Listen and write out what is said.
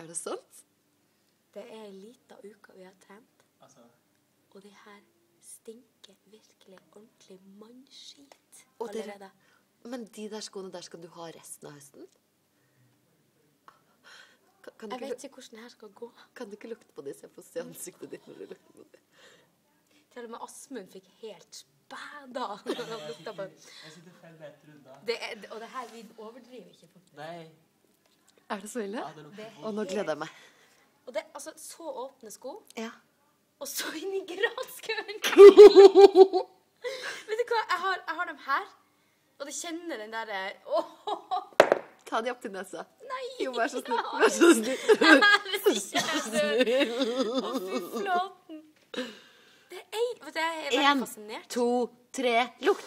Er det sant? Det en liten uke vi har trent. Altså, Og det her stinker virkelig ordentlig mannskit Og dere- allerede. Men de der skoene der skal du ha resten av høsten? Kan du Jeg ikke, vet ikke hvordan det her skal gå. kan du ikke lukte på det? Så jeg får se ansiktet ditt når du lukter på det. Til og med Asmund fikk helt spæda. når han lukta på det. jeg sitter 5 meter unna. Og det her, vi overdriver ikke. Faktisk. Nei, Er det så ille? ja, det lukter Det- vondt. Og nå gleder jeg meg. Og det altså så åpne sko, Ja. og så inn i granskauen. Vet du hva, jeg har dem her, og det kjenner den der... Ta de opp til nesa. Nei! Jo, vær så snill. Vær så snill. Å, fy flåten. Det er vet du, jeg er veldig En, fascinert. 2, 3, lukt!